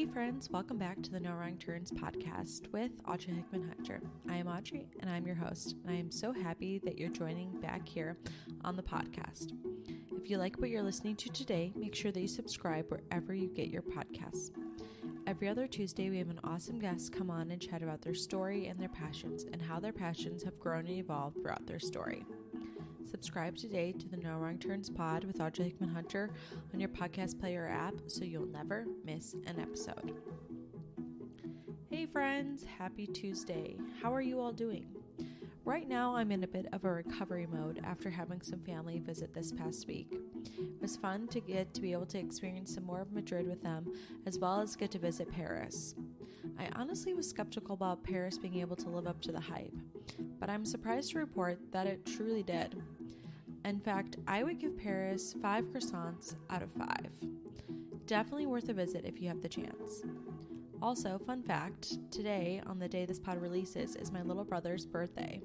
Hey friends, welcome back to the No Wrong Turns podcast with Audrey Hickman-Hunter. I am Audrey and I'm your host, and I am so happy that you're joining back here on the podcast. If you like what you're listening to today, make sure that you subscribe wherever you get your podcasts. Every other Tuesday, we have an awesome guest come on and chat about their story and their passions and how their passions have grown and evolved throughout their story. Subscribe today to the No Wrong Turns pod with Audrey Hickman-Hunter on your podcast player app so you'll never miss an episode. Hey friends, happy Tuesday. How are you all doing? Right now, I'm in a bit of a recovery mode after having some family visit this past week. It was fun to get to be able to experience some more of Madrid with them, as well as get to visit Paris. I honestly was skeptical about Paris being able to live up to the hype, but I'm surprised to report that it truly did. In fact, I would give Paris 5 croissants out of 5. Definitely worth a visit if you have the chance. Also, fun fact, today, on the day this pod releases, is my little brother's birthday.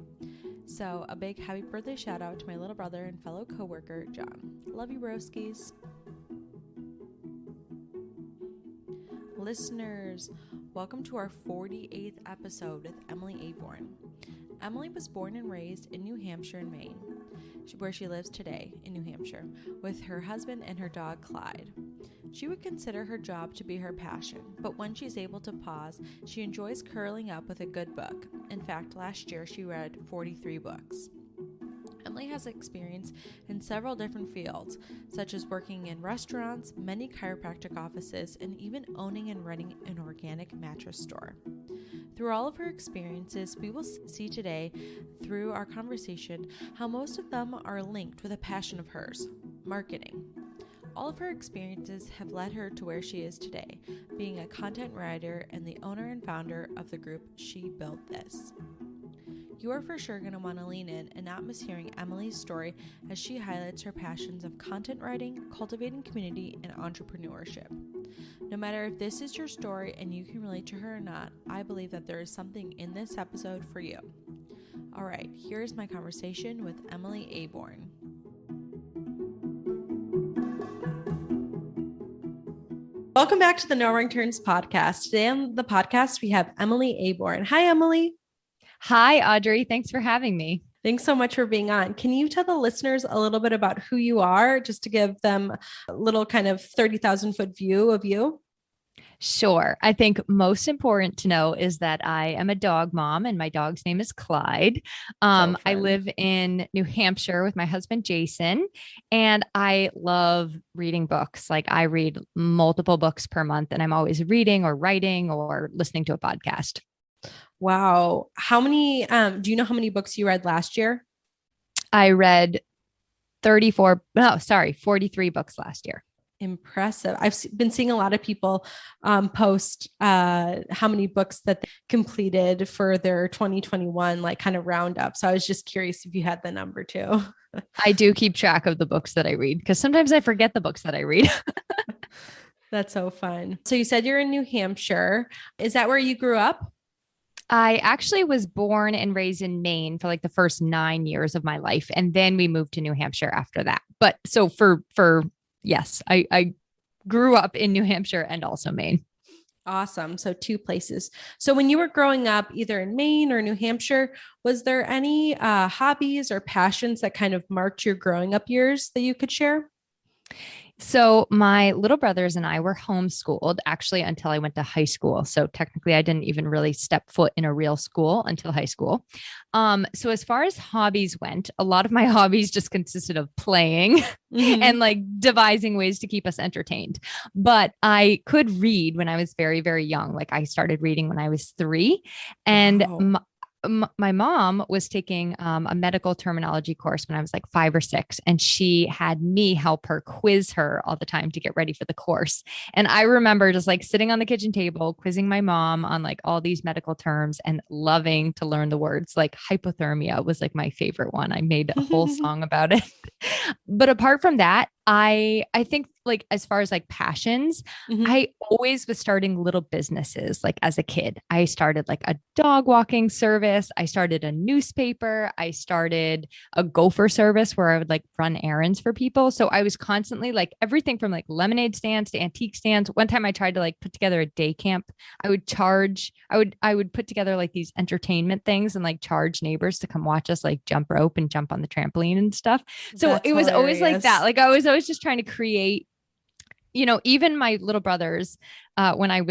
So, a big happy birthday shout out to my little brother and fellow coworker, John. Love you, broskies. Listeners, welcome to our 48th episode with Emily Aborn. Emily was born and raised in New Hampshire and Maine, where she lives today in New Hampshire, with her husband and her dog, Clyde. She would consider her job to be her passion, but when she's able to pause, she enjoys curling up with a good book. In fact, last year she read 43 books. Emily has experience in several different fields, such as working in restaurants, many chiropractic offices, and even owning and running an organic mattress store. Through all of her experiences, we will see today, through our conversation, how most of them are linked with a passion of hers, marketing. All of her experiences have led her to where she is today, being a content writer and the owner and founder of the group She Built This. You are for sure going to want to lean in and not miss hearing Emily's story as she highlights her passions of content writing, cultivating community, and entrepreneurship. No matter if this is your story and you can relate to her or not, I believe that there is something in this episode for you. All right, here's my conversation with Emily Aborn. Welcome back to the No Wrong Turns podcast. Today on the podcast, we have Emily Aborn. Hi, Emily. Hi, Audrey. Thanks for having me. Thanks so much for being on. Can you tell the listeners a little bit about who you are, just to give them a little kind of 30,000 foot view of you? Sure. I think most important to know is that I am a dog mom and my dog's name is Clyde. I live in New Hampshire with my husband, Jason, and I love reading books. Like I read multiple books per month and I'm always reading or writing or listening to a podcast. Wow. How many, do you know how many books you read last year? I read 43 books last year. Impressive. I've been seeing a lot of people post how many books that they completed for their 2021, like kind of roundup. So I was just curious if you had the number too. I do keep track of the books that I read because sometimes I forget the books that I read. That's so fun. So you said you're in New Hampshire. Is that where you grew up? I actually was born and raised in Maine for like the first 9 years of my life. And then we moved to New Hampshire after that. But so yes, I grew up in New Hampshire and also Maine. Awesome. So 2 places. So when you were growing up, either in Maine or New Hampshire, was there any hobbies or passions that kind of marked your growing up years that you could share? So my little brothers and I were homeschooled actually until I went to high school. So technically I didn't even really step foot in a real school until high school. So as far as hobbies went, a lot of my hobbies just consisted of playing and like devising ways to keep us entertained. But I could read when I was very, very young. Like I started reading when I was 3 and Wow. My mom was taking a medical terminology course when I was like 5 or 6, and she had me help her quiz her all the time to get ready for the course. And I remember just like sitting on the kitchen table, quizzing my mom on like all these medical terms and loving to learn the words. Like hypothermia was like my favorite one. I made a whole song about it. But apart from that, I think like as far as like passions, I always was starting little businesses. Like as a kid, I started like a dog walking service. service. I started a newspaper. I started a gopher service where I would like run errands for people. So I was constantly like everything from like lemonade stands to antique stands. One time I tried to like put together a day camp. I would put together like these entertainment things and like charge neighbors to come watch us like jump rope and jump on the trampoline and stuff. So That's it was always like that. hilarious. Like I was always just trying to create, even my little brothers, when I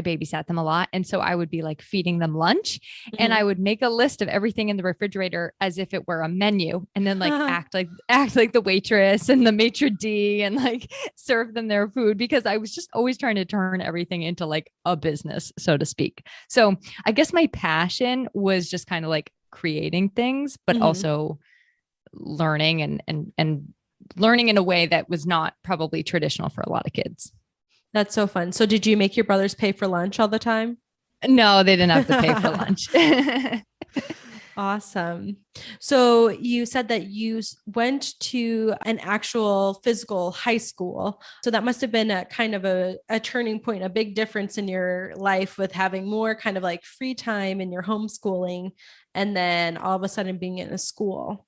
babysat them a lot. And so I would be like feeding them lunch and I would make a list of everything in the refrigerator as if it were a menu and then like act like the waitress and the maitre d' and like serve them their food because I was just always trying to turn everything into like a business, so to speak. So I guess my passion was just kind of like creating things, but also learning and learning in a way that was not probably traditional for a lot of kids. That's so fun. So did you make your brothers pay for lunch all the time? No, they didn't have to pay for lunch. Awesome. So you said that you went to an actual physical high school. So that must have been a kind of a turning point, a big difference in your life with having more kind of like free time in your homeschooling and then all of a sudden being in a school.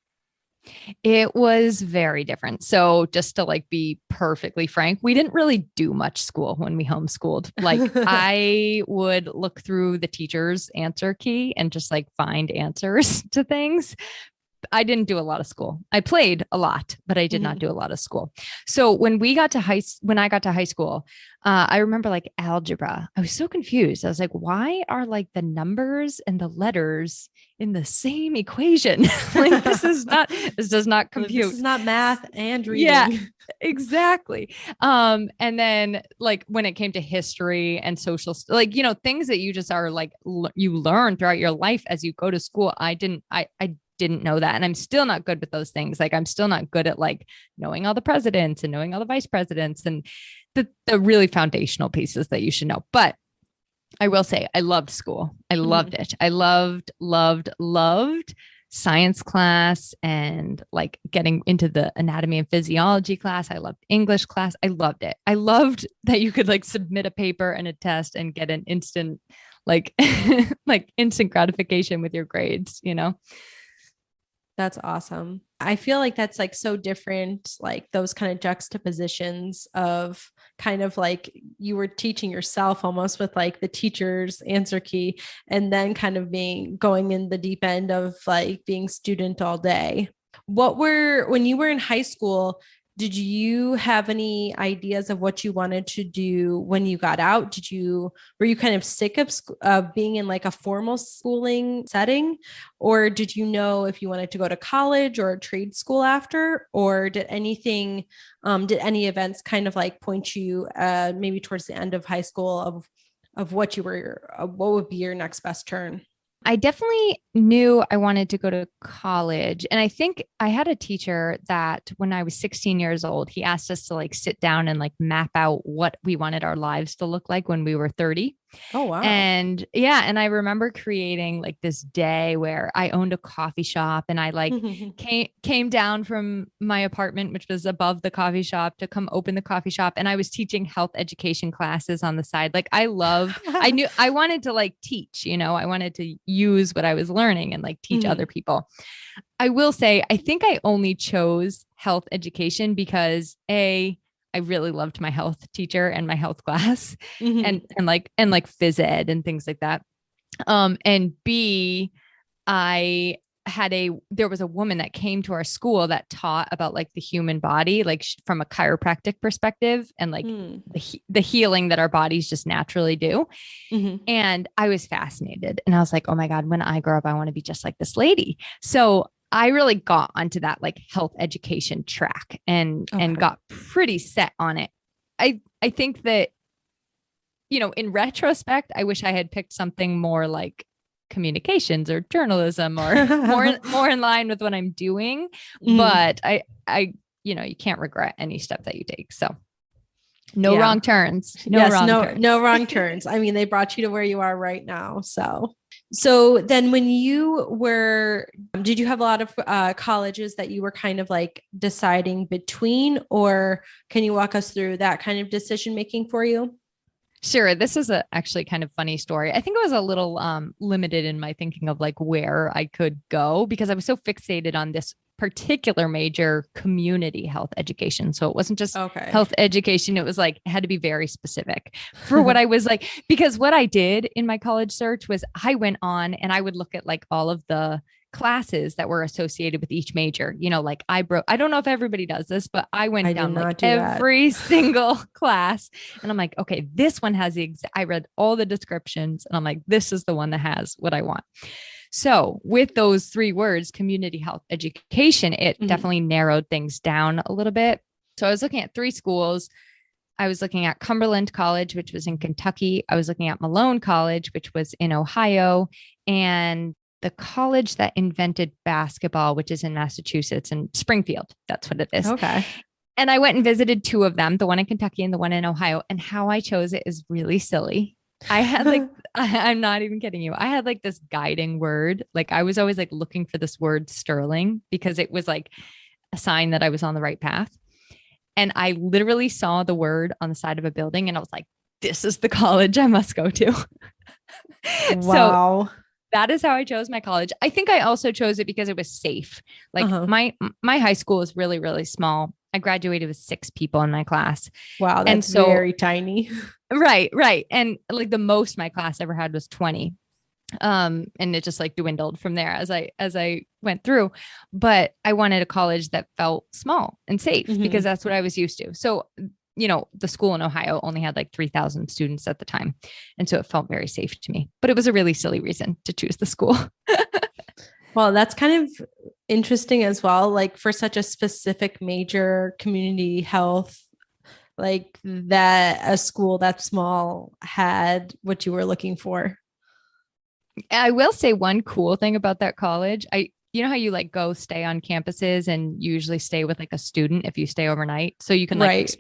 It was very different. So just to like be perfectly frank, we didn't really do much school when we homeschooled. Like I would look through the teacher's answer key and just like find answers to things. I didn't do a lot of school. I played a lot, but I did not do a lot of school. So when I got to high school, I remember like algebra. I was so confused. I was like, why are like the numbers and the letters in the same equation? Like this does not compute. This is not math and reading. Yeah, exactly. And then like when it came to history and social, like, things that you just are like, you learn throughout your life as you go to school. I didn't know that. And I'm still not good with those things. Like I'm still not good at like knowing all the presidents and knowing all the vice presidents and the really foundational pieces that you should know. But I will say I loved school. I loved it. I loved science class and like getting into the anatomy and physiology class. I loved English class. I loved it. I loved that you could like submit a paper and a test and get an instant, like, like instant gratification with your grades, That's awesome. I feel like that's like so different, like those kind of juxtapositions of kind of like you were teaching yourself almost with like the teacher's answer key and then kind of going in the deep end of like being student all day. When you were in high school, did you have any ideas of what you wanted to do when you got out? Were you kind of sick of being in like a formal schooling setting? Or did you know if you wanted to go to college or a trade school after? Or did any events kind of like point you maybe towards the end of high school of what would be your next best turn? I definitely knew I wanted to go to college. And I think I had a teacher that when I was 16 years old, he asked us to like sit down and like map out what we wanted our lives to look like when we were 30. Oh, wow. And yeah. And I remember creating like this day where I owned a coffee shop and I like came down from my apartment, which was above the coffee shop, to come open the coffee shop. And I was teaching health education classes on the side. Like I knew I wanted to like teach, I wanted to use what I was learning and like teach other people. I will say, I think I only chose health education because I really loved my health teacher and my health class and like phys ed and things like that. And B, there was a woman that came to our school that taught about like the human body, like from a chiropractic perspective and like the healing that our bodies just naturally do. And I was fascinated and I was like, oh my God, when I grow up, I want to be just like this lady. So I really got onto that like health education track and got pretty set on it. I think that, in retrospect, I wish I had picked something more like communications or journalism or more in line with what I'm doing. But I you can't regret any step that you take. So no wrong turns. No wrong turns. I mean, they brought you to where you are right now. So then when did you have a lot of colleges that you were kind of like deciding between, or can you walk us through that kind of decision making for you? Sure. This is a actually kind of funny story. I think I was a little limited in my thinking of like where I could go because I was so fixated on this particular major, community health education. So it wasn't just Okay. health education. It was like it had to be very specific for what I was like, because what I did in my college search was I went on and I would look at like all of the classes that were associated with each major. Like I don't know if everybody does this, but I I went did down like not do that. every single class and I'm like, okay, this one has I read all the descriptions and I'm like, this is the one that has what I want. So with those three words, community health education, it definitely narrowed things down a little bit. So I was looking at three schools. I was looking at Cumberland College, which was in Kentucky. I was looking at Malone College, which was in Ohio, and the college that invented basketball, which is in Massachusetts and Springfield. That's what it is. Okay. And I went and visited two of them, the one in Kentucky and the one in Ohio. And how I chose it is really silly. I had like, I'm not even kidding you. I had like this guiding word. Like I was always like looking for this word sterling because it was like a sign that I was on the right path. And I literally saw the word on the side of a building and I was like, this is the college I must go to. Wow. So that is how I chose my college. I think I also chose it because it was safe. Like my high school was really, really small. I graduated with 6 people in my class. Wow. That's and so, very tiny. Right. And like the most my class ever had was 20. And it just like dwindled from there as I went through, but I wanted a college that felt small and safe because that's what I was used to. So, the school in Ohio only had like 3,000 students at the time. And so it felt very safe to me, but it was a really silly reason to choose the school. Well, that's kind of interesting as well. Like for such a specific major, community health, like that a school that small had what you were looking for. I will say one cool thing about that college. You know how you like go stay on campuses and you usually stay with like a student if you stay overnight. So you can like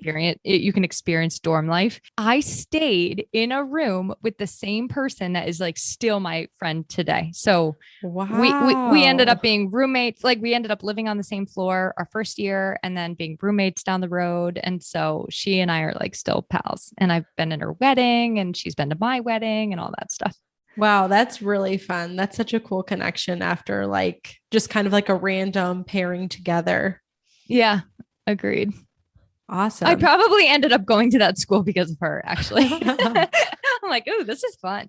experience dorm life. I stayed in a room with the same person that is like still my friend today. So we ended up being roommates. Like we ended up living on the same floor our first year and then being roommates down the road. And so she and I are like still pals and I've been in her wedding and she's been to my wedding and all that stuff. Wow, that's really fun. That's such a cool connection after like just kind of like a random pairing together. Yeah, agreed. Awesome. I probably ended up going to that school because of her, actually. I'm like, oh, this is fun.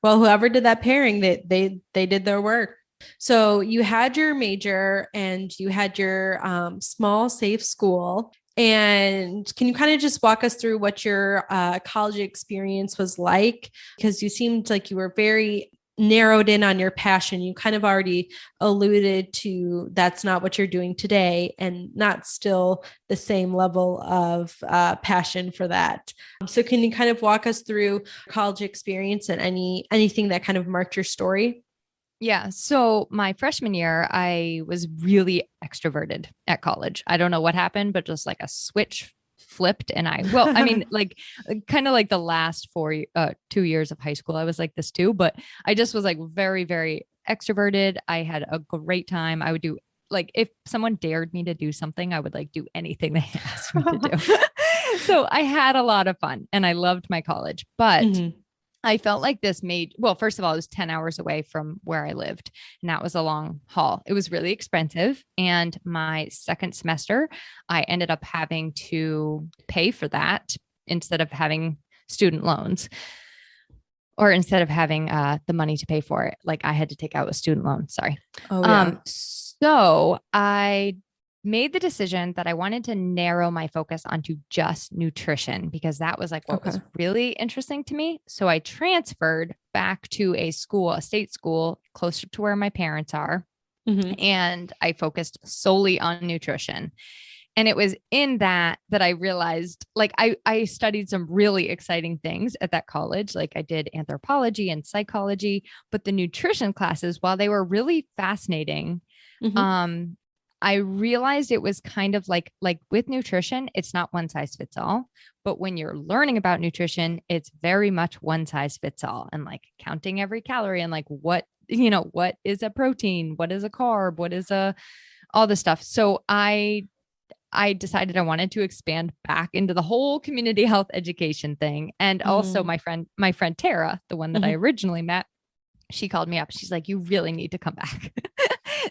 Well, whoever did that pairing, they did their work. So you had your major and you had your small, safe school. And can you kind of just walk us through what your college experience was like? Because you seemed like you were very narrowed in on your passion. You kind of already alluded to that's not what you're doing today and not still the same level of passion for that. So can you kind of walk us through college experience and anything that kind of marked your story? Yeah. So my freshman year, I was really extroverted at college. I don't know what happened, but just like a switch flipped. And I mean, like kind of like the last 2 years of high school, I was like this too, but I just was like very, very extroverted. I had a great time. I would do like, if someone dared me to do something, I would like do anything they asked me to do. So I had a lot of fun and I loved my college, but I felt like first of all, it was 10 hours away from where I lived and that was a long haul. It was really expensive. And my second semester, I ended up having to pay for that instead of having student loans or instead of having the money to pay for it. Like I had to take out a student loan. Sorry. Oh, yeah. So I made the decision that I wanted to narrow my focus onto just nutrition because that was like what was really interesting to me. So I transferred back to a state school closer to where my parents are. And I focused solely on nutrition. And it was in that I realized like I studied some really exciting things at that college. Like I did anthropology and psychology, but the nutrition classes, while they were really fascinating, I realized it was kind of like with nutrition, it's not one size fits all, but when you're learning about nutrition, it's very much one size fits all and like counting every calorie and like what is a protein, what is a carb, all this stuff. So I I decided I wanted to expand back into the whole community health education thing. And also my friend Tara, the one that I originally met, she called me up. She's like, you really need to come back.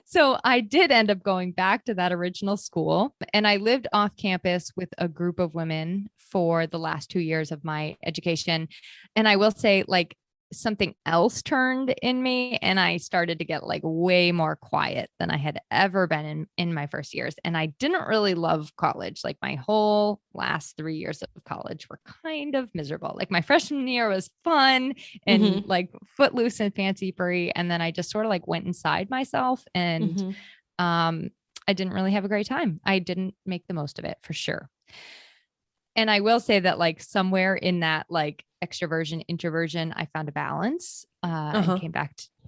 So I did end up going back to that original school, and I lived off campus with a group of women for the last 2 years of my education. And I will say, like, something else turned in me, and I started to get like way more quiet than I had ever been in my first years. And I didn't really love college. Like, my whole last 3 years of college were kind of miserable. Like, my freshman year was fun and like footloose and fancy free. And then I just sort of like went inside myself, and I didn't really have a great time. I didn't make the most of it, for sure. And I will say that, like, somewhere in that like extroversion, introversion, I found a balance and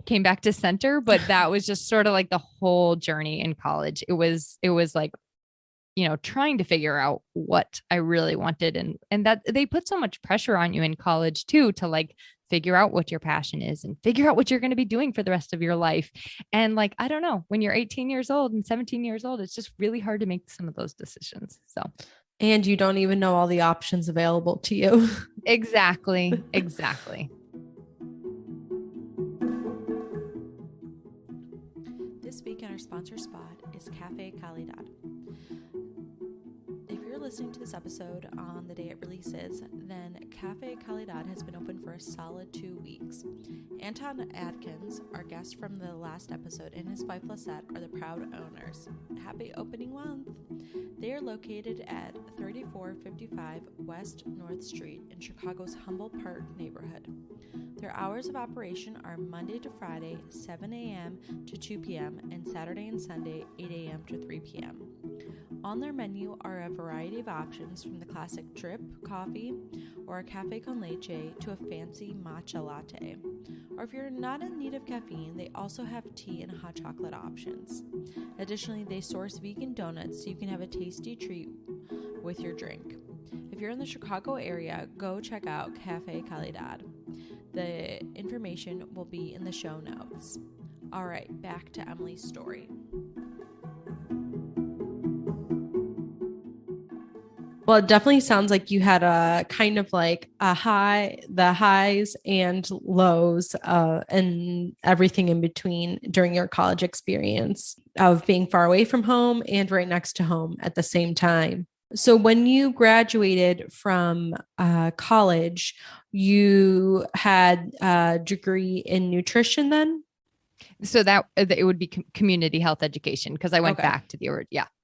came back to center. But that was just sort of like the whole journey in college. It was like, you know, trying to figure out what I really wanted. And that they put so much pressure on you in college too, to like figure out what your passion is and figure out what you're going to be doing for the rest of your life. And like, I don't know, when you're 18 years old and 17 years old, it's just really hard to make some of those decisions. So. And you don't even know all the options available to you. Exactly. This week in our sponsor spot is Cafe Calidad. If you're listening to this episode on the day it releases, then Cafe Calidad has been open for a solid 2 weeks. Anton Adkins, our guest from the last episode, and his wife Lisette are the proud owners. Happy opening month! They are located at 3455 West North Street in Chicago's Humboldt Park neighborhood. Their hours of operation are Monday to Friday, 7 a.m. to 2 p.m., and Saturday and Sunday, 8 a.m. to 3 p.m. On their menu are a variety of options, from the classic drip coffee or a cafe con leche to a fancy matcha latte. Or if you're not in need of caffeine, they also have tea and hot chocolate options. Additionally, they source vegan donuts so you can have a tasty treat with your drink. If you're in the Chicago area, go check out Cafe Calidad. The information will be in the show notes. All right, back to Emily's story. Well, it definitely sounds like you had a kind of like the highs and lows, and everything in between during your college experience of being far away from home and right next to home at the same time. So when you graduated from college, you had a degree in nutrition then? So that it would be community health education, because I went back to the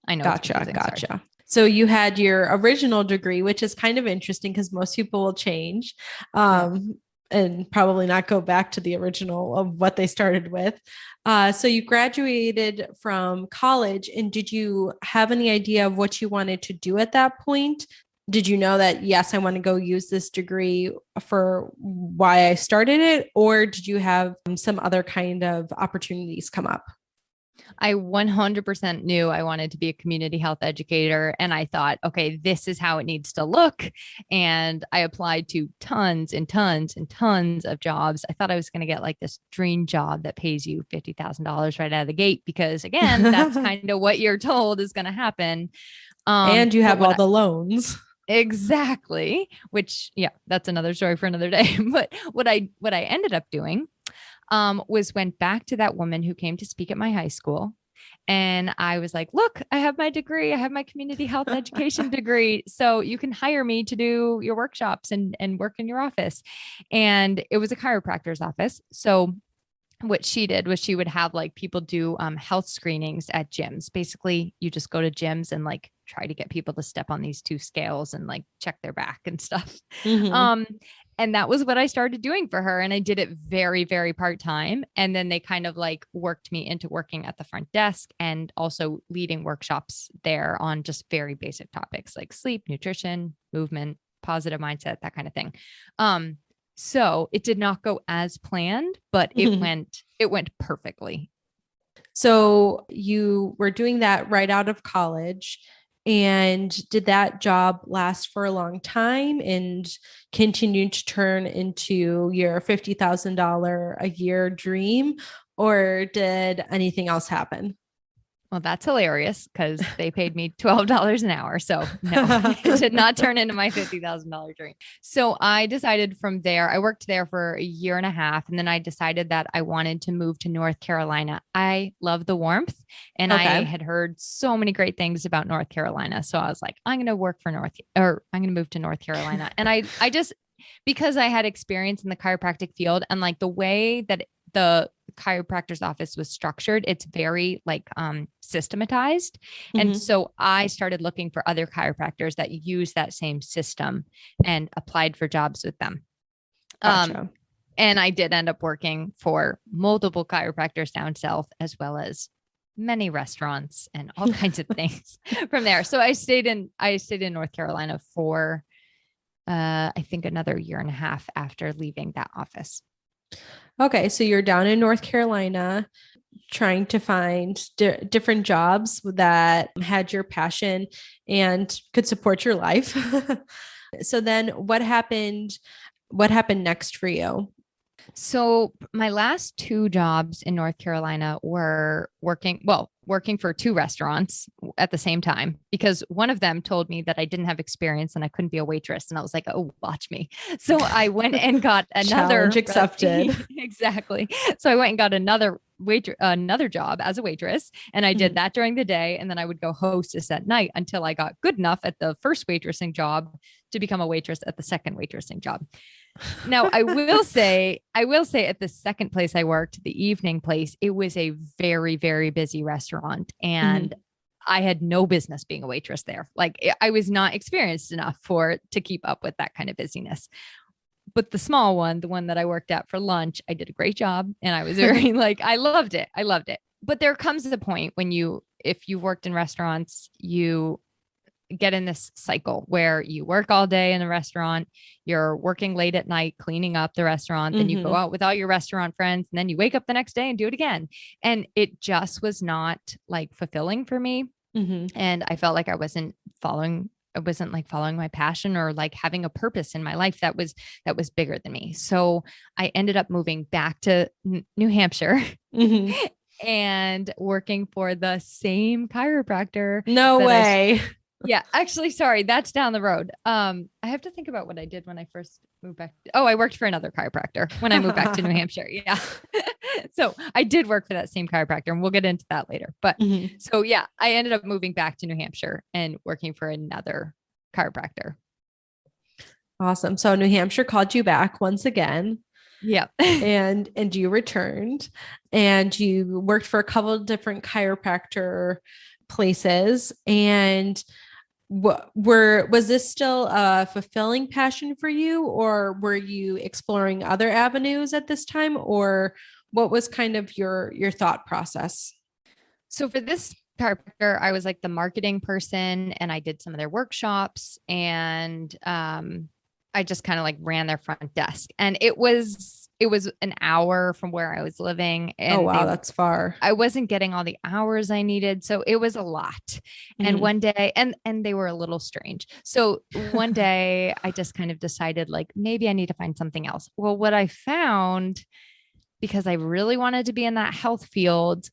I know. Gotcha. So you had your original degree, which is kind of interesting because most people will change and probably not go back to the original of what they started with. So you graduated from college, and did you have any idea of what you wanted to do at that point? Did you know that, yes, I want to go use this degree for why I started it? Or did you have some other kind of opportunities come up? I 100% knew I wanted to be a community health educator. And I thought, okay, this is how it needs to look. And I applied to tons and tons and tons of jobs. I thought I was going to get like this dream job that pays you $50,000 right out of the gate, because again, that's kind of what you're told is going to happen. And you have all the loans. Exactly. Which, that's another story for another day. But what I ended up doing was went back to that woman who came to speak at my high school. And I was like, look, I have my degree. I have my community health education degree. So you can hire me to do your workshops and work in your office. And it was a chiropractor's office. So what she did was she would have like people do health screenings at gyms. Basically, you just go to gyms and like try to get people to step on these 2 scales and like check their back and stuff. And that was what I started doing for her. And I did it very, very part-time. And then they kind of like worked me into working at the front desk and also leading workshops there on just very basic topics like sleep, nutrition, movement, positive mindset, that kind of thing. So it did not go as planned, but it went perfectly. So you were doing that right out of college. And did that job last for a long time and continue to turn into your $50,000 a year dream, or did anything else happen? Well, that's hilarious because they paid me $12 an hour. So no, it did not turn into my $50,000 dream. So I decided from there, I worked there for a year and a half. And then I decided that I wanted to move to North Carolina. I love the warmth and I had heard so many great things about North Carolina. So I was like, I'm going to move to North Carolina. And I just, because I had experience in the chiropractic field and like the way that the chiropractor's office was structured, it's very like systematized. And so I started looking for other chiropractors that use that same system and applied for jobs with them. Gotcha. And I did end up working for multiple chiropractors down south, as well as many restaurants and all kinds of things from there. So I stayed in North Carolina for I think another year and a half after leaving that office. Okay. So you're down in North Carolina trying to find different jobs that had your passion and could support your life. So then what happened next for you? So my last two jobs in North Carolina were working for two restaurants at the same time, because one of them told me that I didn't have experience and I couldn't be a waitress. And I was like, oh, watch me. So I went and got another challenge accepted. Exactly. So I went and got another job as a waitress. And I did that during the day. And then I would go hostess at night until I got good enough at the first waitressing job to become a waitress at the second waitressing job. Now, I will say at the second place I worked, the evening place, it was a very, very busy restaurant. And I had no business being a waitress there. Like I was not experienced enough to keep up with that kind of busyness. But the small one, the one that I worked at for lunch, I did a great job. And I was very I loved it. But there comes a point when if you worked in restaurants, you get in this cycle where you work all day in the restaurant, you're working late at night, cleaning up the restaurant, then you go out with all your restaurant friends, and then you wake up the next day and do it again. And it just was not like fulfilling for me. And I felt like I wasn't following my passion or like having a purpose in my life that was bigger than me. So I ended up moving back to New Hampshire and working for the same chiropractor. No way. Yeah, actually, sorry, that's down the road. I have to think about what I did when I first moved back. Oh, I worked for another chiropractor when I moved back to New Hampshire. Yeah. So I did work for that same chiropractor, and we'll get into that later. But so yeah, I ended up moving back to New Hampshire and working for another chiropractor. Awesome. So New Hampshire called you back once again. Yeah. and you returned and you worked for a couple of different chiropractor places. And was this still a fulfilling passion for you, or were you exploring other avenues at this time, or what was kind of your thought process? So for this chiropractor, I was like the marketing person, and I did some of their workshops, and I just kind of like ran their front desk, and it was an hour from where I was living. And oh, wow, that's far. I wasn't getting all the hours I needed. So it was a lot. And one day, and they were a little strange. So one day I just kind of decided like, maybe I need to find something else. Well, what I found, because I really wanted to be in that health field,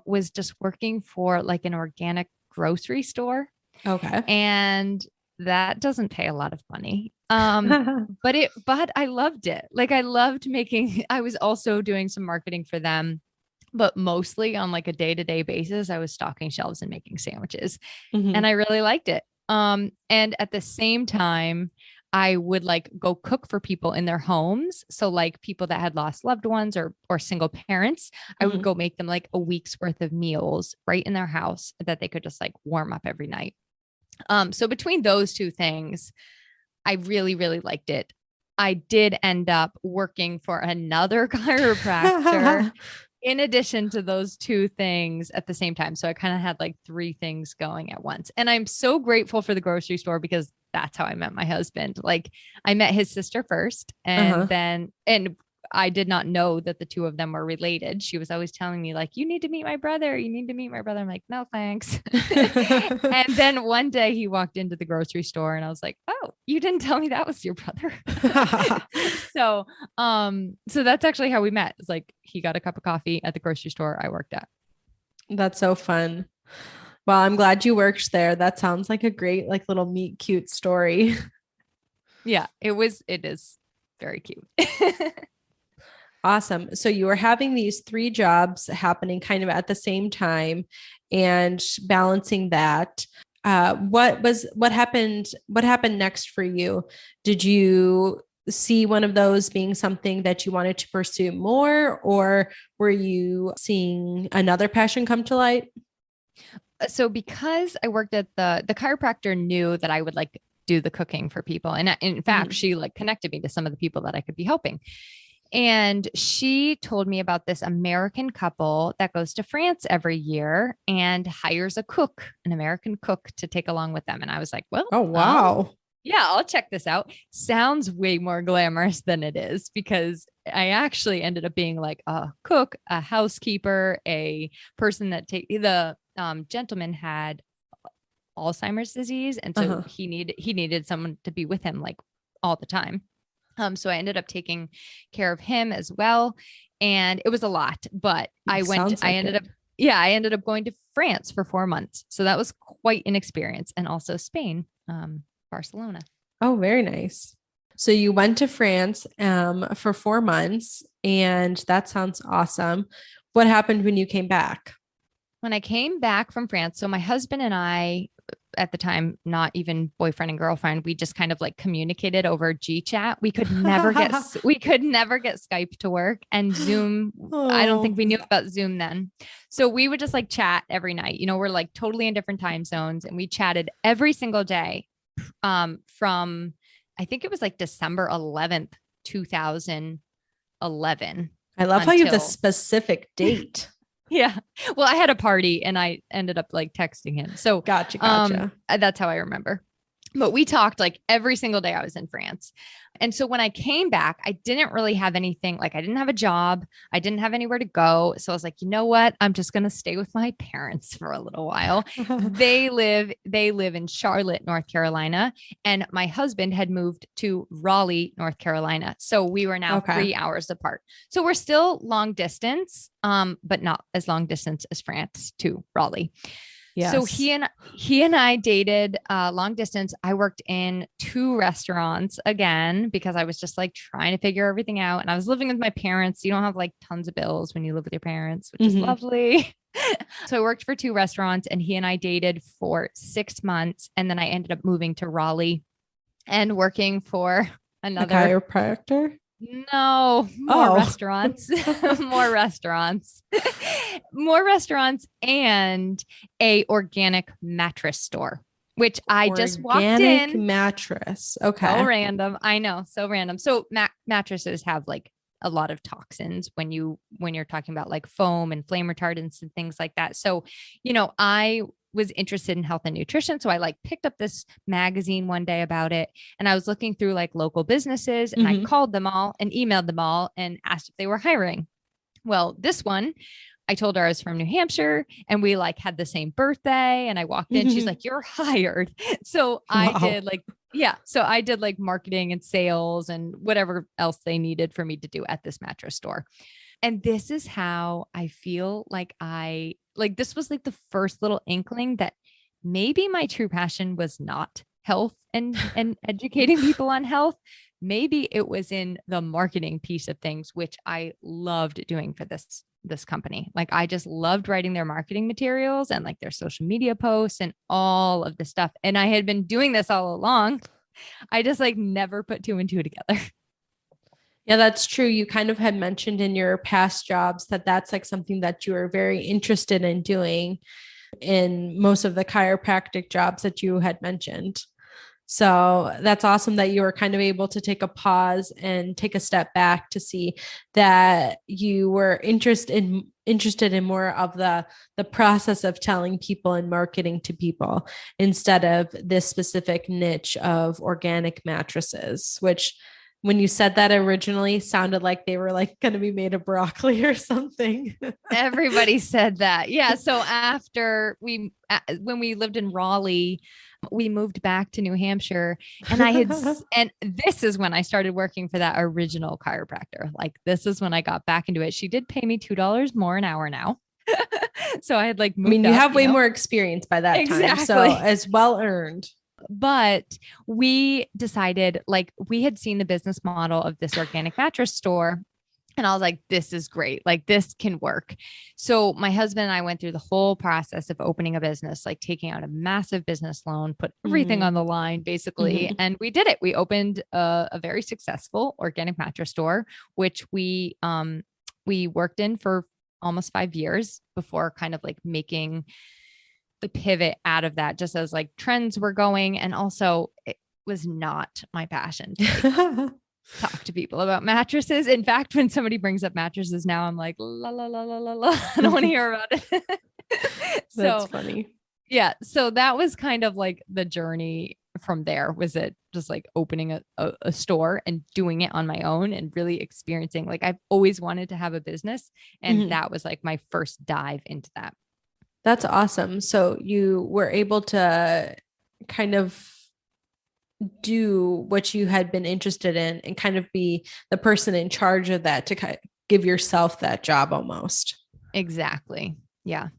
was just working for like an organic grocery store. Okay. And that doesn't pay a lot of money. But I loved it. Like I was also doing some marketing for them, but mostly on like a day-to-day basis, I was stocking shelves and making sandwiches, and I really liked it. And at the same time, I would like go cook for people in their homes. So like people that had lost loved ones or single parents, I would go make them like a week's worth of meals right in their house that they could just like warm up every night. So between those two things, I really, really liked it. I did end up working for another chiropractor in addition to those two things at the same time. So I kind of had like three things going at once. And I'm so grateful for the grocery store because that's how I met my husband. Like I met his sister first, and I did not know that the two of them were related. She was always telling me like, you need to meet my brother. You need to meet my brother. I'm like, no, thanks. And then one day he walked into the grocery store and I was like, oh, you didn't tell me that was your brother. So that's actually how we met. It's like, he got a cup of coffee at the grocery store I worked at. That's so fun. Well, I'm glad you worked there. That sounds like a great, like little meet cute story. Yeah, it is very cute. Awesome. So you were having these three jobs happening kind of at the same time and balancing that. What happened? What happened next for you? Did you see one of those being something that you wanted to pursue more, or were you seeing another passion come to light? So because I worked at the chiropractor knew that I would like do the cooking for people. And in fact, she like connected me to some of the people that I could be helping. And she told me about this American couple that goes to France every year and hires a cook, an American cook to take along with them. And I was like, well, Oh, wow. yeah, I'll check this out. Sounds way more glamorous than it is because I actually ended up being like a cook, a housekeeper, a person that the gentleman had Alzheimer's disease. And so he needed someone to be with him like all the time. So I ended up taking care of him as well. And it was a lot, but I ended up going to France for 4 months. So that was quite an experience. And also Spain, Barcelona. Oh, very nice. So you went to France for 4 months, and that sounds awesome. What happened when you came back? When I came back from France, so my husband and I, at the time, not even boyfriend and girlfriend, we just kind of like communicated over GChat. We could never get Skype to work, and Zoom. I don't think we knew about Zoom then. So we would just like chat every night. You know, we're like totally in different time zones, and we chatted every single day from I think it was like December 11th, 2011. I love how you have the specific date. Yeah. Well, I had a party and I ended up like texting him. So Gotcha. That's how I remember. But we talked like every single day I was in France. And so when I came back, I didn't really have anything. Like I didn't have a job. I didn't have anywhere to go. So I was like, you know what? I'm just going to stay with my parents for a little while. They live in Charlotte, North Carolina. And my husband had moved to Raleigh, North Carolina. So we were now 3 hours apart. So we're still long distance, but not as long distance as France to Raleigh. Yes. So he and I dated long distance. I worked in 2 restaurants again, because I was just like trying to figure everything out. And I was living with my parents. You don't have like tons of bills when you live with your parents, which is lovely. So I worked for 2 restaurants, and he and I dated for 6 months. And then I ended up moving to Raleigh and working for another chiropractor. No, more restaurants, more restaurants, more restaurants, and a organic mattress store, which I just walked in. Organic mattress. Okay. So random. I know. So random. So mattresses have like a lot of toxins when you're talking about like foam and flame retardants and things like that. So, you know, I was interested in health and nutrition. So I like picked up this magazine one day about it, and I was looking through like local businesses, and I called them all and emailed them all and asked if they were hiring. Well, this one, I told her I was from New Hampshire, and we like had the same birthday, and I walked in, she's like, "You're hired." So I did like marketing and sales and whatever else they needed for me to do at this mattress store. And this is how I feel like this was like the first little inkling that maybe my true passion was not health and educating people on health. Maybe it was in the marketing piece of things, which I loved doing for this company. Like I just loved writing their marketing materials and like their social media posts and all of the stuff. And I had been doing this all along. I just like never put 2 and 2 together. Yeah, that's true. You kind of had mentioned in your past jobs that that's like something that you were very interested in doing in most of the chiropractic jobs that you had mentioned. So that's awesome that you were kind of able to take a pause and take a step back to see that you were interested in more of the process of telling people and marketing to people instead of this specific niche of organic mattresses, which when you said that originally sounded like they were like going to be made of broccoli or something. Everybody said that. Yeah. So after when we lived in Raleigh, we moved back to New Hampshire, and and this is when I started working for that original chiropractor. Like this is when I got back into it. She did pay me $2 more an hour now. So I had like moved I mean, you up, have way more experience by that time. So Exactly. it's well earned. But we decided, like, we had seen the business model of this organic mattress store. And I was like, this is great. Like, this can work. So my husband and I went through the whole process of opening a business, like taking out a massive business loan, put everything on the line, basically. And we did it. We opened a very successful organic mattress store, which we worked in for almost 5 years before kind of like making the pivot out of that, just as like trends were going. And also it was not my passion to like, talk to people about mattresses. In fact, when somebody brings up mattresses now, I'm like, la, la, la, la, la, la. I don't want to hear about it. That's funny. Yeah. So that was kind of like the journey from there. Was it just like opening a store and doing it on my own and really experiencing, like, I've always wanted to have a business. And that was like my first dive into that. That's awesome. So you were able to kind of do what you had been interested in and kind of be the person in charge of that to kind of give yourself that job almost. Exactly. Yeah.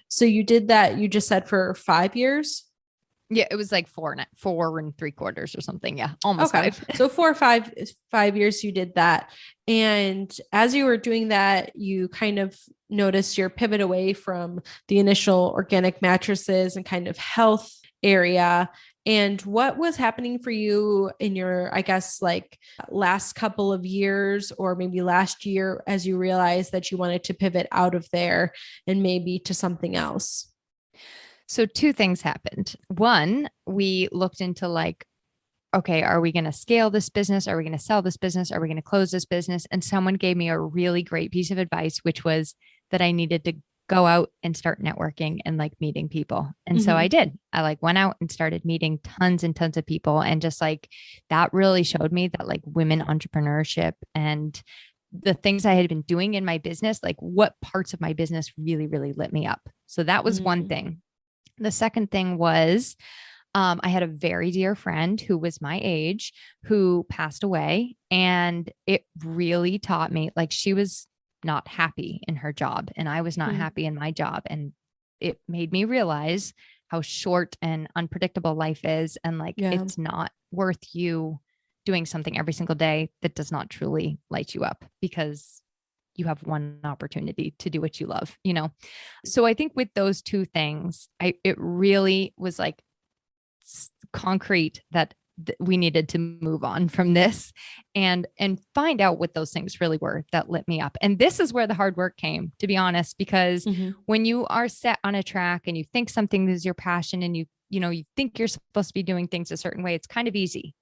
So you did that, you just said, for 5 years? Yeah, it was like 4.75 or something. Yeah, almost 5. So 5 years you did that. And as you were doing that, you kind of noticed your pivot away from the initial organic mattresses and kind of health area. And what was happening for you in your, I guess, like last couple of years or maybe last year as you realized that you wanted to pivot out of there and maybe to something else? So 2 things happened. One, we looked into like, okay, are we going to scale this business? Are we going to sell this business? Are we going to close this business? And someone gave me a really great piece of advice, which was that I needed to go out and start networking and like meeting people. And so I did. I like went out and started meeting tons and tons of people. And just like that really showed me that like women entrepreneurship and the things I had been doing in my business, like what parts of my business really, really lit me up. So that was one thing. The second thing was, I had a very dear friend who was my age who passed away, and it really taught me, like, she was not happy in her job and I was not happy in my job. And it made me realize how short and unpredictable life is. And like, it's not worth you doing something every single day that does not truly light you up, because you have one opportunity to do what you love, you know? So I think with those 2 things, it really was like concrete that we needed to move on from this and find out what those things really were that lit me up. And this is where the hard work came, to be honest, because when you are set on a track and you think something is your passion and you think you're supposed to be doing things a certain way, it's kind of easy.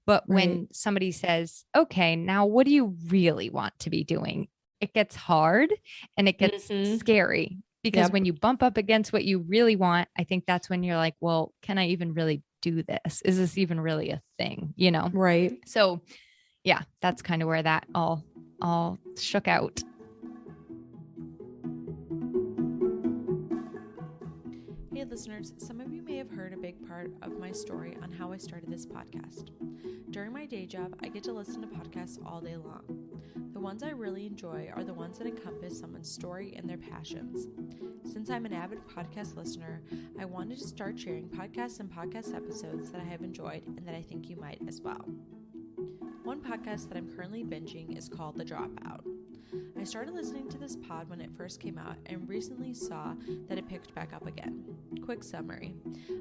But when somebody says, okay, now what do you really want to be doing? It gets hard and it gets scary, because when you bump up against what you really want, I think that's when you're like, well, can I even really do this? Is this even really a thing? You know? Right. So yeah, that's kind of where that all shook out. Hey listeners, some of you may have heard a big part of my story on how I started this podcast. During my day job, I get to listen to podcasts all day long. The ones I really enjoy are the ones that encompass someone's story and their passions. Since I'm an avid podcast listener, I wanted to start sharing podcasts and podcast episodes that I have enjoyed and that I think you might as well. One podcast that I'm currently binging is called The Dropout. I started listening to this pod when it first came out and recently saw that it picked back up again. Quick summary.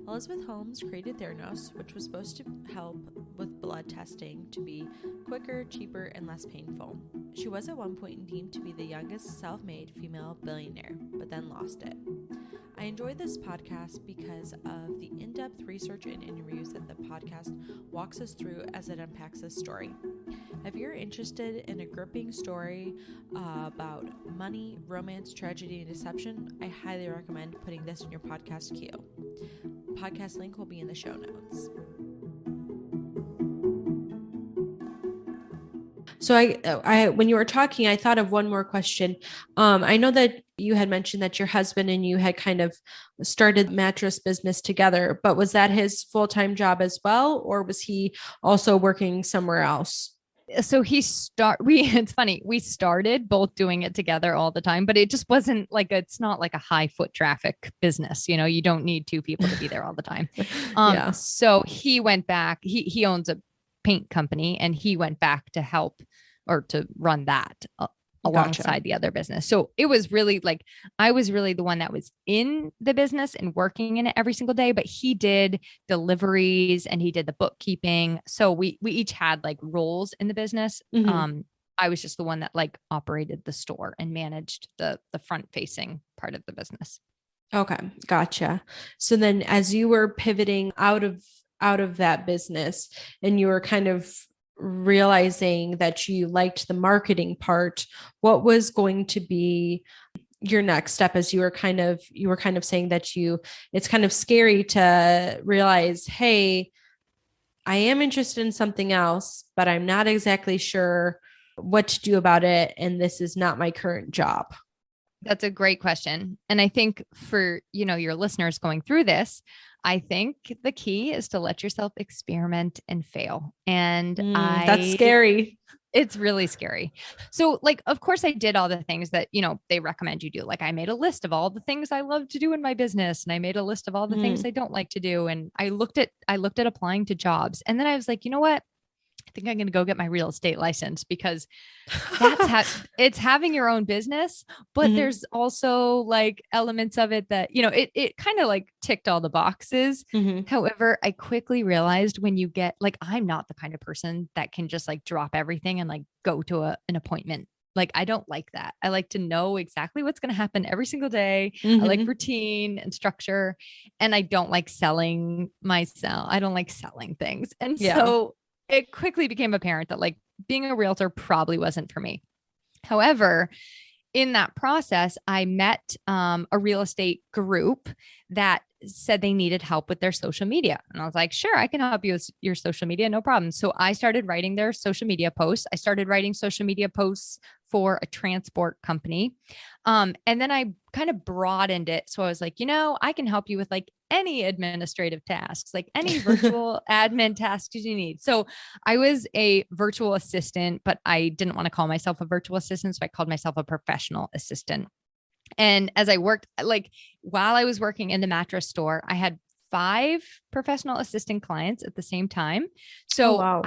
Elizabeth Holmes created Theranos, which was supposed to help with blood testing to be quicker, cheaper, and less painful. She was at one point deemed to be the youngest self-made female billionaire, but then lost it. I enjoy this podcast because of the in-depth research and interviews that the podcast walks us through as it unpacks this story. If you're interested in a gripping story about money, romance, tragedy, and deception, I highly recommend putting this in your podcast queue. Podcast link will be in the show notes. So I, when you were talking, I thought of one more question. I know that you had mentioned that your husband and you had kind of started mattress business together, but was that his full-time job as well? Or was he also working somewhere else? So it's funny. We started both doing it together all the time, but it just wasn't like, it's not like a high foot traffic business. You know, you don't need two people to be there all the time. Yeah. So he went back, he owns a paint company, and he went back to help or to run that alongside Gotcha. the other business. So it was really like, I was really the one that was in the business and working in it every single day, but he did deliveries and he did the bookkeeping. So we each had like roles in the business. Mhm. I was just the one that like operated the store and managed the front facing part of the business. Okay, gotcha. So then as you were pivoting out of that business and you were kind of realizing that you liked the marketing part, what was going to be your next step? As you were kind of saying that it's kind of scary to realize, hey, I am interested in something else, but I'm not exactly sure what to do about it, and this is not my current job. That's a great question. And I think for, your listeners going through this, I think the key is to let yourself experiment and fail. And That's scary. it's really scary. So like, of course I did all the things that, they recommend you do. Like I made a list of all the things I love to do in my business. And I made a list of all the things Mm. I don't like to do. And I looked at applying to jobs. And then I was like, you know what? I think I'm going to go get my real estate license, because it's having your own business, but Mhm. there's also like elements of it that, it kind of like ticked all the boxes. Mhm. However, I quickly realized when you get like, I'm not the kind of person that can just like drop everything and like go to an appointment. Like, I don't like that. I like to know exactly what's going to happen every single day. I like Mhm. routine and structure, and I don't like selling myself. I don't like selling things. And Yeah. so it quickly became apparent that like being a realtor probably wasn't for me. However, in that process, I met a real estate group that said they needed help with their social media. And I was like, sure, I can help you with your social media. No problem. So I started writing their social media posts. I started writing social media posts for a transport company. And then I kind of broadened it. So I was like, I can help you with like any administrative tasks, like any virtual admin tasks you need. So I was a virtual assistant, but I didn't want to call myself a virtual assistant. So I called myself a professional assistant. And as I worked, like while I was working in the mattress store, I had 5 professional assistant clients at the same time. Oh, So wow.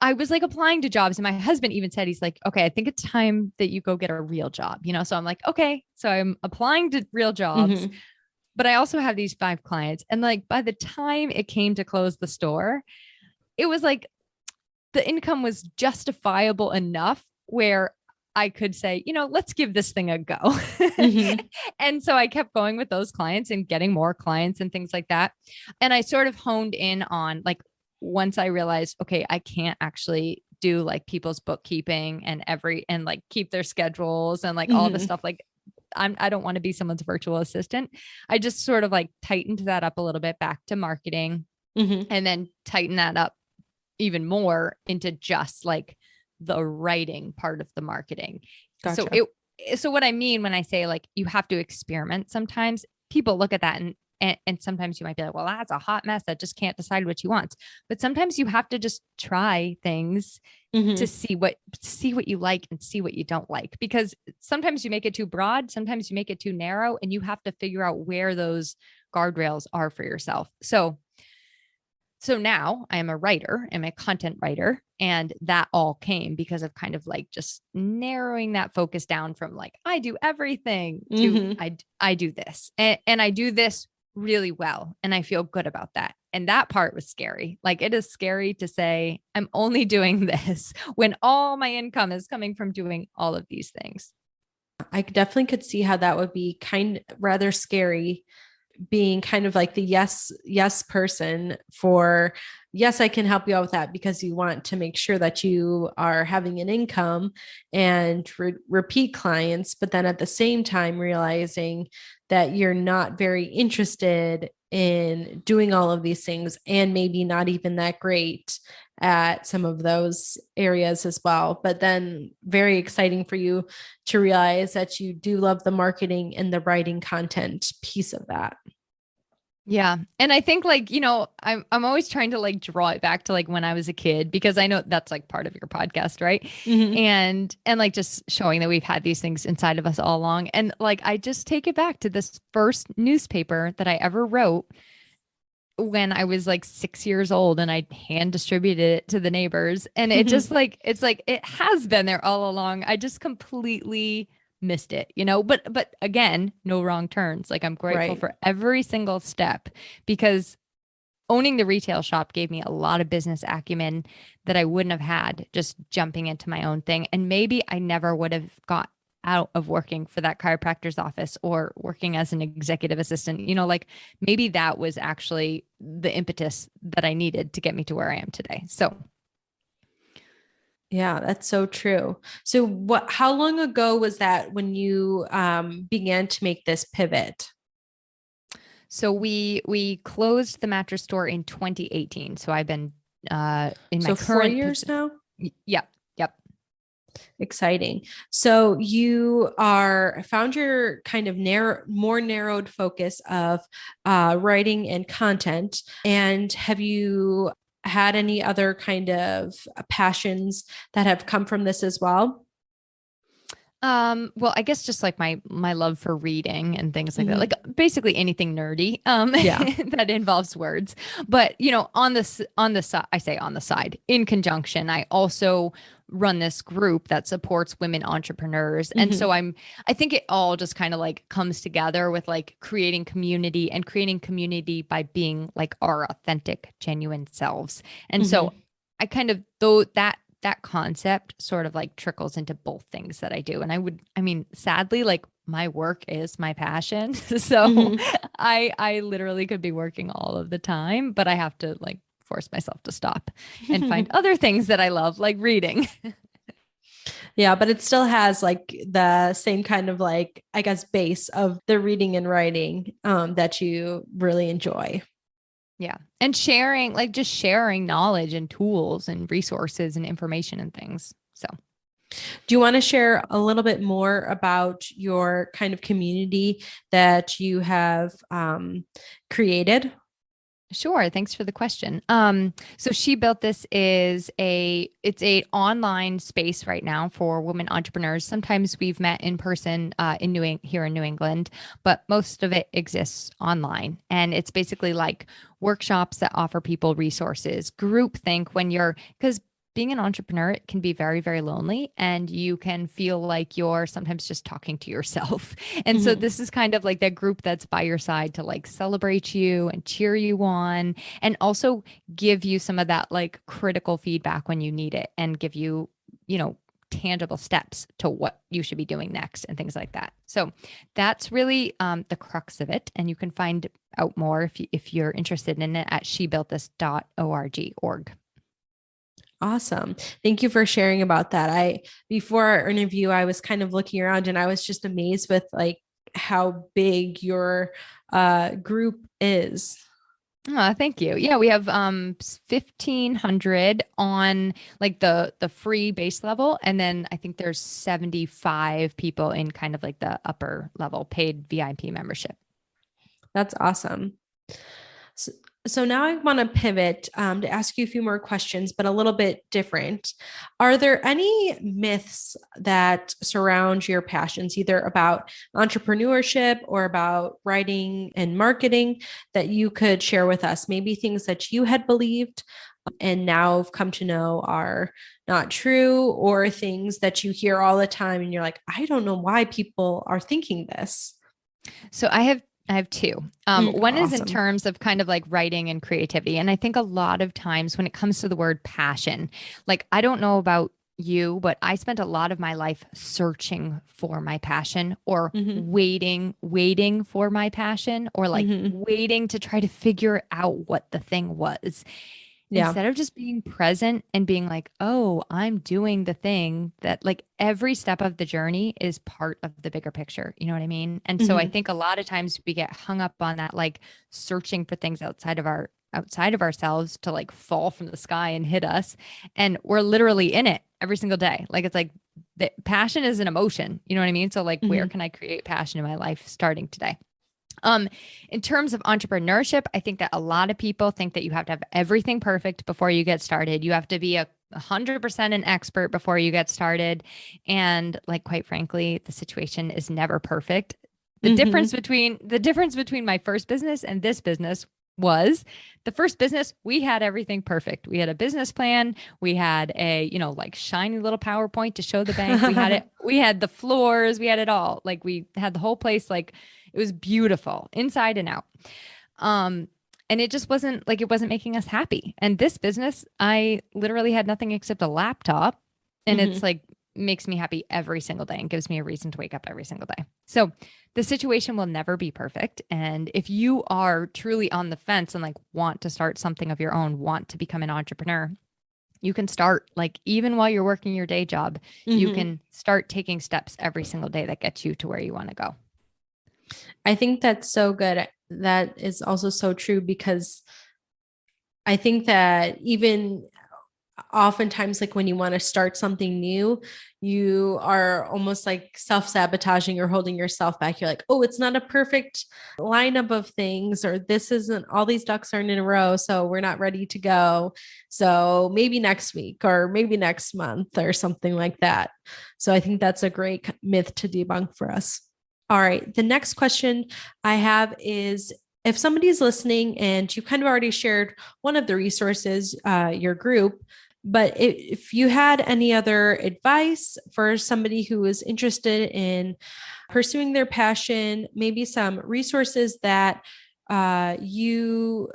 I was like applying to jobs, and my husband even said, he's like, okay, I think it's time that you go get a real job, So I'm like, okay. So I'm applying to real jobs, Mhm. but I also have these 5 clients. And like by the time it came to close the store, it was like the income was justifiable enough where I could say, let's give this thing a go. Mhm. And so I kept going with those clients and getting more clients and things like that. And I sort of honed in on like, once I realized, okay, I can't actually do like people's bookkeeping and like keep their schedules and like all this Mhm. stuff. Like I don't want to be someone's virtual assistant. I just sort of like tightened that up a little bit back to marketing, Mhm. and then tighten that up even more into just like the writing part of the marketing. So Gotcha. so what I mean when I say like you have to experiment, sometimes people look at that and sometimes you might be like, well, that's a hot mess that just can't decide what you want. But sometimes you have to just try things to Mhm. see what you like and see what you don't like, because sometimes you make it too broad, sometimes you make it too narrow, and you have to figure out where those guardrails are for yourself. So now I am a writer, I'm a content writer. And that all came because of kind of like just narrowing that focus down from like, I do everything to Mhm. I do this, and I do this really well. And I feel good about that. And that part was scary. Like it is scary to say I'm only doing this when all my income is coming from doing all of these things. I definitely could see how that would be kind rather scary, being kind of like the yes person for, yes, I can help you out with that, because you want to make sure that you are having an income and repeat clients, but then at the same time realizing that you're not very interested in doing all of these things, and maybe not even that great at some of those areas as well. But then very exciting for you to realize that you do love the marketing and the writing content piece of that. Yeah. And I think like, I'm always trying to like draw it back to like when I was a kid, because I know that's like part of your podcast, right? Hmm. And like just showing that we've had these things inside of us all along. And like I just take it back to this first newspaper that I ever wrote when I was like 6 years old, and I hand distributed it to the neighbors. And it just like, it's like, it has been there all along. I just completely missed it, but again, no wrong turns. Like I'm grateful Right. for every single step, because owning the retail shop gave me a lot of business acumen that I wouldn't have had just jumping into my own thing. And maybe I never would have got out of working for that chiropractor's office or working as an executive assistant. Like maybe that was actually the impetus that I needed to get me to where I am today. So, Yeah, that's so true. So how long ago was that when you began to make this pivot? we closed the mattress store in 2018. So I've been in my So four current years position. now? Yep. Yep. Exciting. So you are found your kind of more narrowed focus of writing and content. And have you had any other kind of passions that have come from this as well? Well, I guess just like my love for reading and things like that, like Hmm. basically anything nerdy, Yeah. that involves words. But on the side, I say on the side, in conjunction, I also run this group that supports women entrepreneurs. And so Hmm. I think it all just kind of like comes together with like creating community by being like our authentic, genuine selves. And so Hmm. I kind of, though that concept sort of like trickles into both things that I do. And I mean, sadly, like my work is my passion. So Hmm. I literally could be working all of the time, but I have to like force myself to stop and find other things that I love, like reading. Yeah, but it still has like the same kind of like, I guess, base of the reading and writing that you really enjoy. Yeah. And sharing, like just sharing knowledge and tools and resources and information and things. So Do you want to share a little bit more about your kind of community that you have created? sure. Thanks for the question. So She Built This it's a online space right now for women entrepreneurs. Sometimes we've met in person here in New England, but most of it exists online. And it's basically like workshops that offer people resources, groupthink because being an entrepreneur, it can be very, very lonely, and you can feel like you're sometimes just talking to yourself. And so Mhm. this is kind of like that group that's by your side to like celebrate you and cheer you on, and also give you some of that like critical feedback when you need it, and give you, you know, tangible steps to what you should be doing next and things like that. So that's really the crux of it. And you can find out more if you're interested in it at shebuiltthis.org. Awesome. Thank you for sharing about that. Before our interview, I was kind of looking around and I was just amazed with like how big your group is. Oh, thank you. Yeah, we have 1,500 on like the free base level, and then I think there's 75 people in kind of like the upper level paid VIP membership. That's awesome. So, so now I want to pivot to ask you a few more questions, but a little bit different. Are there any myths that surround your passions, either about entrepreneurship or about writing and marketing, that you could share with us? Maybe things that you had believed and now have come to know are not true, or things that you hear all the time and you're like, I don't know why people are thinking this. So I have two. One is in Awesome. terms of kind of like writing and creativity. And I think a lot of times when it comes to the word passion, like I don't know about you, but I spent a lot of my life searching for my passion, or Hmm. waiting for my passion, or like Hmm. waiting to try to figure out what the thing was, Yeah. instead of just being present and being like, oh, I'm doing the thing. That like every step of the journey is part of the bigger picture. You know what I mean? And so I Hmm. think a lot of times we get hung up on that, like searching for things outside of ourselves to like fall from the sky and hit us. And we're literally in it every single day. Like it's like passion is an emotion. You know what I mean? So like where Hmm. can I create passion in my life starting today? In terms of entrepreneurship, I think that a lot of people think that you have to have everything perfect before you get started. You have to be 100% an expert before you get started. And like, quite frankly, the situation is never perfect. The difference between my first business and this business was the first business, we had everything perfect. We had a business plan. We had a, like shiny little PowerPoint to show the bank. We had it. We had the floors. We had it all. Like we had the whole place. Like it was beautiful inside and out. And it just wasn't making us happy. And this business, I literally had nothing except a laptop. And it's like, makes me happy every single day and gives me a reason to wake up every single day. So the situation will never be perfect. And if you are truly on the fence and like want to start something of your own, want to become an entrepreneur, you can start like even while you're working your day job, you can start taking steps every single day that gets you to where you want to go. I think that's so good. That is also so true, because I think that even oftentimes, like when you want to start something new, you are almost like self-sabotaging or holding yourself back. You're like, oh, it's not a perfect lineup of things, or this isn't, all these ducks aren't in a row, so we're not ready to go. So maybe next week or maybe next month or something like that. So I think that's a great myth to debunk for us. All right. The next question I have is, if somebody's listening and you kind of already shared one of the resources, your group, but if you had any other advice for somebody who is interested in pursuing their passion, maybe some resources that you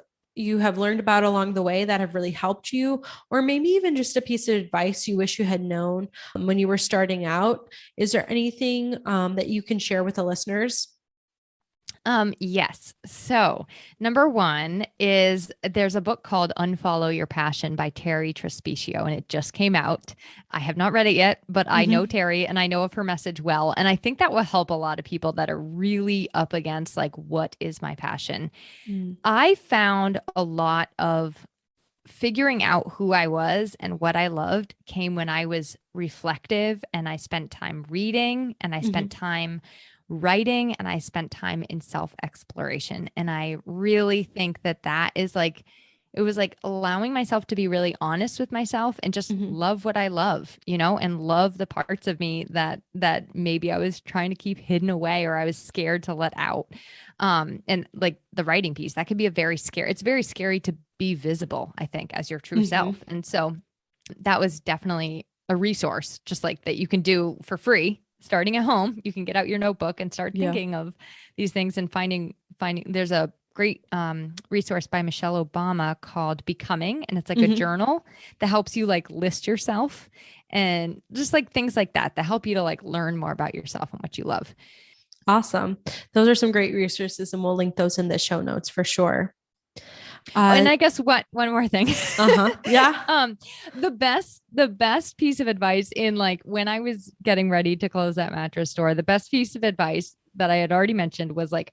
have learned about along the way that have really helped you, or maybe even just a piece of advice you wish you had known when you were starting out, is there anything that you can share with the listeners? Yes. So number one is there's a book called Unfollow Your Passion by Terry Trespicio, and it just came out. I have not read it yet, but I know Terry and I know of her message well. And I think that will help a lot of people that are really up against like, what is my passion? I found a lot of figuring out who I was and what I loved came when I was reflective and I spent time reading and I spent time writing and I spent time in self-exploration. And I really think that that is like, it was like allowing myself to be really honest with myself and just love what I love, and love the parts of me that maybe I was trying to keep hidden away or I was scared to let out. And like the writing piece, that could be it's very scary to be visible, I think, as your true self. And so that was definitely a resource, just like that you can do for free. Starting at home, you can get out your notebook and start thinking of these things and finding, there's a great resource by Michelle Obama called Becoming. And it's like a journal that helps you like list yourself and just like things like that help you to like learn more about yourself and what you love. Awesome. Those are some great resources, and we'll link those in the show notes for sure. And I guess one more thing. Yeah. The best piece of advice in like when I was getting ready to close that mattress store, the best piece of advice that I had already mentioned was like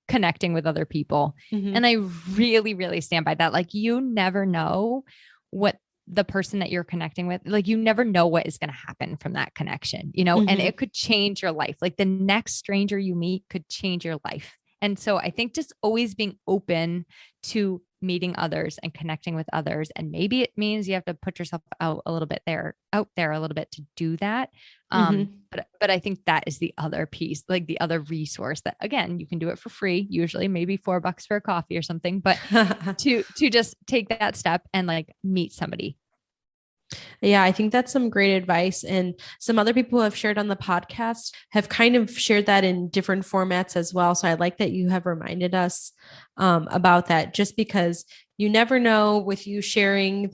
connecting with other people. And I really, really stand by that. Like you never know what the person that you're connecting with, like you never know what is going to happen from that connection, and it could change your life. Like the next stranger you meet could change your life. And so I think just always being open to meeting others and connecting with others. And maybe it means you have to put yourself out there a little bit to do that. But I think that is the other piece, like the other resource that, again, you can do it for free, usually maybe $4 for a coffee or something, but to just take that step and like meet somebody. Yeah, I think that's some great advice. And some other people who have shared on the podcast have kind of shared that in different formats as well. So I like that you have reminded us about that, just because you never know with you sharing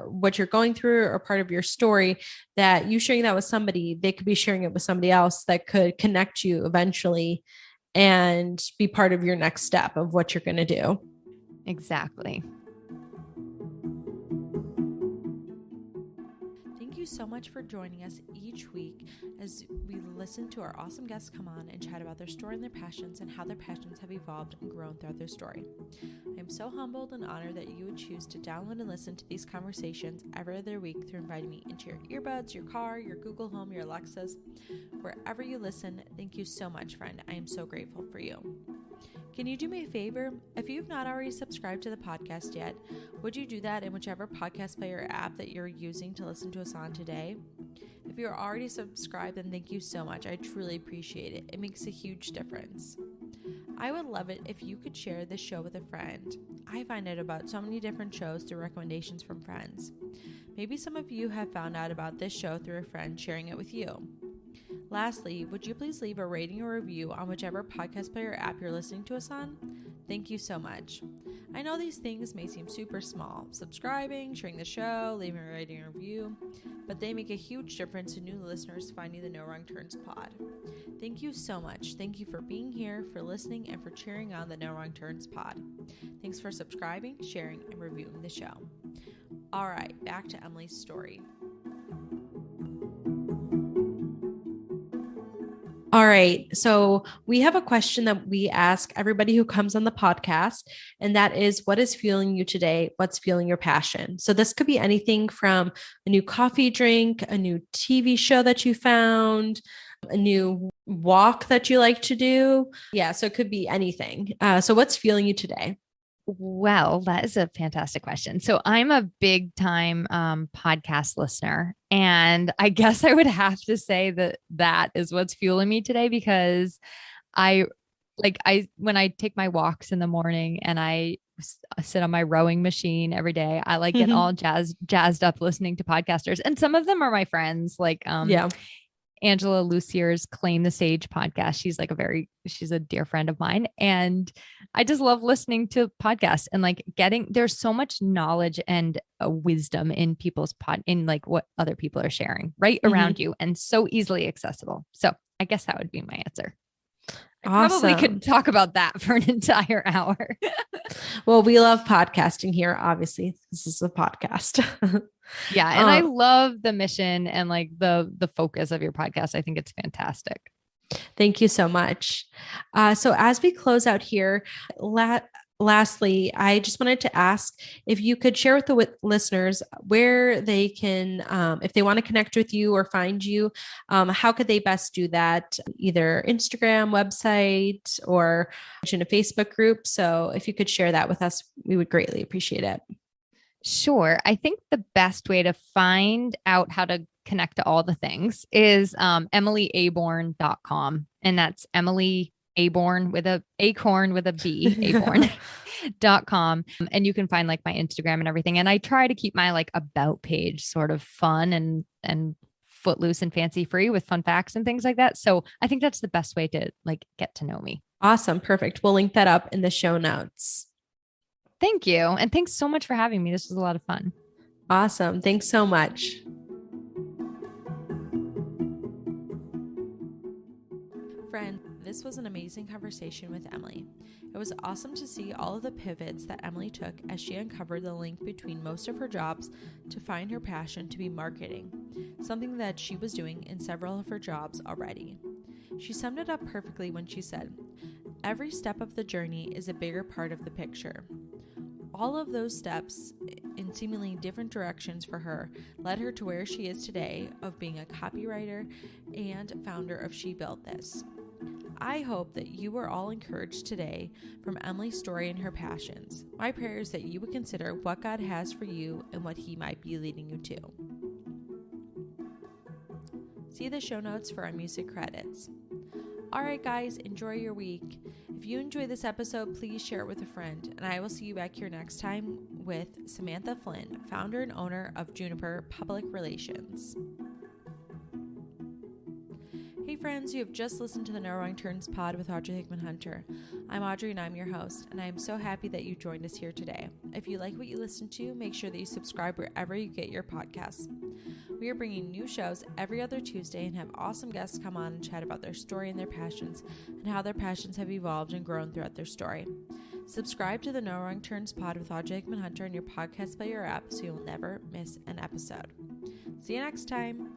what you're going through or part of your story, that you sharing that with somebody, they could be sharing it with somebody else that could connect you eventually and be part of your next step of what you're going to do. Exactly. Thank you so much for joining us each week as we listen to our awesome guests come on and chat about their story and their passions and how their passions have evolved and grown throughout their story. I am so humbled and honored that you would choose to download and listen to these conversations every other week through inviting me into your earbuds, your car, your Google Home, your Alexas, wherever you listen. Thank you so much, friend. I am so grateful for you. Can you do me a favor? If you've not already subscribed to the podcast yet, would you do that in whichever podcast player app that you're using to listen to us on today? If you're already subscribed, then thank you so much. I truly appreciate it. It makes a huge difference. I would love it if you could share this show with a friend. I find out about so many different shows through recommendations from friends. Maybe some of you have found out about this show through a friend sharing it with you. Lastly, would you please leave a rating or review on whichever podcast player app you're listening to us on? Thank you so much. I know these things may seem super small, subscribing, sharing the show, leaving a rating or review, but they make a huge difference to new listeners finding the No Wrong Turns pod. Thank you so much. Thank you for being here, for listening, and for cheering on the No Wrong Turns pod. Thanks for subscribing, sharing, and reviewing the show. All right, back to Emily's story. All right. So we have a question that we ask everybody who comes on the podcast, and that is, what is fueling you today? What's fueling your passion? So this could be anything from a new coffee drink, a new TV show that you found, a new walk that you like to do. Yeah. So it could be anything. So what's fueling you today? Well, that is a fantastic question. So I'm a big time podcast listener, and I guess I would have to say that is what's fueling me today, because when I take my walks in the morning and I sit on my rowing machine every day, I like get all jazzed up listening to podcasters, and some of them are my friends, like Angela Lucier's Claim the Stage podcast. She's a dear friend of mine. And I just love listening to podcasts and like there's so much knowledge and wisdom in people's in like what other people are sharing right around you, and so easily accessible. So I guess that would be my answer. I probably could talk about that for an entire hour. Well, we love podcasting here. Obviously, this is a podcast. Yeah. And I love the mission and like the focus of your podcast. I think it's fantastic. Thank you so much. So as we close out here, lastly, I just wanted to ask if you could share with the listeners where they can, if they want to connect with you or find you, how could they best do that? Either Instagram, website, or in a Facebook group. So if you could share that with us, we would greatly appreciate it. Sure. I think the best way to find out how to connect to all the things is emilyaborn.com. And that's Emily Aborn with a acorn with a B, aborn.com. And you can find like my Instagram and everything. And I try to keep my like about page sort of fun and footloose and fancy free with fun facts and things like that. So I think that's the best way to like get to know me. Awesome. Perfect. We'll link that up in the show notes. Thank you. And thanks so much for having me. This was a lot of fun. Awesome. Thanks so much. Friend, this was an amazing conversation with Emily. It was awesome to see all of the pivots that Emily took as she uncovered the link between most of her jobs to find her passion to be marketing, something that she was doing in several of her jobs already. She summed it up perfectly when she said, "Every step of the journey is a bigger part of the picture." All of those steps in seemingly different directions for her led her to where she is today, of being a copywriter and founder of She Built This. I hope that you were all encouraged today from Emily's story and her passions. My prayer is that you would consider what God has for you and what He might be leading you to. See the show notes for our music credits. All right, guys, enjoy your week. If you enjoyed this episode, please share it with a friend, and I will see you back here next time with Samantha Flynn, founder and owner of Juniper Public Relations. Hey friends, you have just listened to the No Wrong Turns pod with Audrey Hickman Hunter. I'm Audrey and I'm your host, and I am so happy that you joined us here today. If you like what you listen to, make sure that you subscribe wherever you get your podcasts. We are bringing new shows every other Tuesday and have awesome guests come on and chat about their story and their passions and how their passions have evolved and grown throughout their story. Subscribe to the No Wrong Turns pod with Audrey Hickman Hunter in your podcast player app so you'll never miss an episode. See you next time.